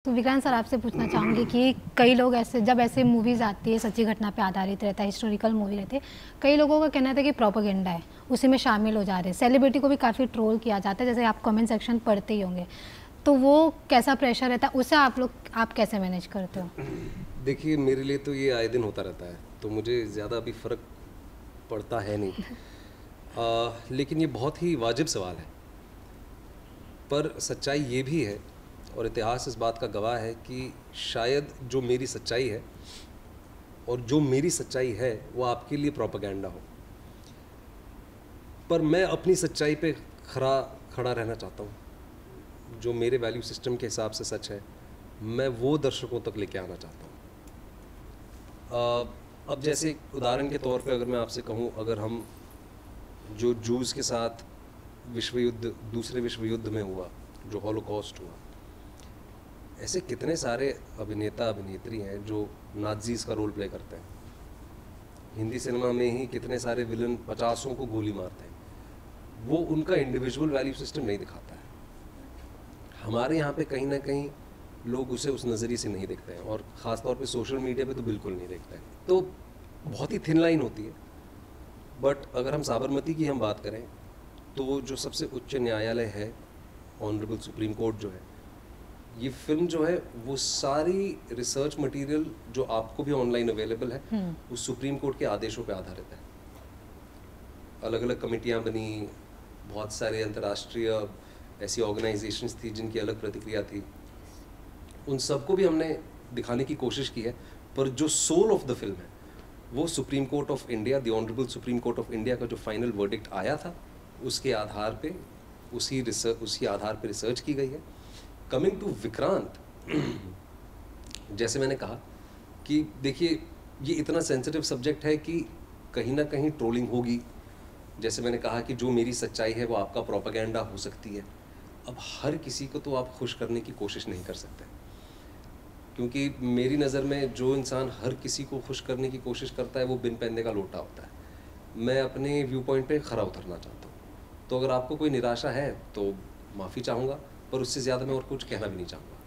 तो विक्रांत सर आपसे पूछना चाहूँगी कि कई लोग ऐसे जब ऐसे मूवीज़ आती है सच्ची घटना पे आधारित रहता है, हिस्टोरिकल मूवी रहती है, कई लोगों का कहना था कि प्रोपेगेंडा है, उसी में शामिल हो जा रहे हैं। सेलिब्रिटी को भी काफ़ी ट्रोल किया जाता है, जैसे आप कमेंट सेक्शन पढ़ते ही होंगे, तो वो कैसा प्रेशर रहता है, उसे आप कैसे मैनेज करते हो? देखिए, मेरे लिए तो ये आए दिन होता रहता है, तो मुझे ज़्यादा अभी फ़र्क पड़ता है नहीं। लेकिन ये बहुत ही वाजिब सवाल है, पर सच्चाई ये भी है और इतिहास इस बात का गवाह है कि शायद जो मेरी सच्चाई है और जो मेरी सच्चाई है वो आपके लिए प्रोपेगेंडा हो, पर मैं अपनी सच्चाई पे खड़ा रहना चाहता हूँ। जो मेरे वैल्यू सिस्टम के हिसाब से सच है, मैं वो दर्शकों तक लेके आना चाहता हूँ। अब जैसे उदाहरण के तौर पे अगर मैं आपसे कहूँ, अगर हम जो जूस के साथ दूसरे विश्व युद्ध में हुआ, जो हॉलोकॉस्ट हुआ, ऐसे कितने सारे अभिनेता अभिनेत्री हैं जो नाज़ीज़ का रोल प्ले करते हैं। हिंदी सिनेमा में ही कितने सारे विलन 50 को गोली मारते हैं। वो उनका इंडिविजुअल वैल्यू सिस्टम नहीं दिखाता है। हमारे यहाँ पे कहीं ना कहीं लोग उसे उस नज़रिए से नहीं देखते हैं, और ख़ास तौर पे सोशल मीडिया पे तो बिल्कुल नहीं देखते हैं। तो बहुत ही थिन लाइन होती है। बट अगर हम साबरमती की हम बात करें, तो जो सबसे उच्च न्यायालय है, ऑनरेबल सुप्रीम कोर्ट जो है, ये फिल्म जो है वो सारी रिसर्च मटेरियल जो आपको भी ऑनलाइन अवेलेबल है, वो सुप्रीम कोर्ट के आदेशों पे आधारित है। अलग अलग कमेटियाँ बनी, बहुत सारे अंतर्राष्ट्रीय ऐसी ऑर्गेनाइजेशंस थी जिनकी अलग प्रतिक्रिया थी, उन सबको भी हमने दिखाने की कोशिश की है। पर जो सोल ऑफ द फिल्म है वो supreme court of India, the honourable supreme court of India का जो फाइनल वर्डिक्ट आया था, उसके आधार पे उसी आधार पे रिसर्च की गई है। कमिंग टू विक्रांत, जैसे मैंने कहा कि देखिए, ये इतना सेंसिटिव सब्जेक्ट है कि कहीं ना कहीं ट्रोलिंग होगी। जैसे मैंने कहा कि जो मेरी सच्चाई है वो आपका प्रोपेगेंडा हो सकती है। अब हर किसी को तो आप खुश करने की कोशिश नहीं कर सकते, क्योंकि मेरी नज़र में जो इंसान हर किसी को खुश करने की कोशिश करता है वो बिन पहनने का लोटा होता है। मैं अपने व्यू पॉइंट पे खरा उतरना चाहता हूँ। तो अगर आपको कोई निराशा है तो माफ़ी चाहूँगा, पर उससे ज़्यादा मैं और कुछ कहना भी नहीं चाहूँगा।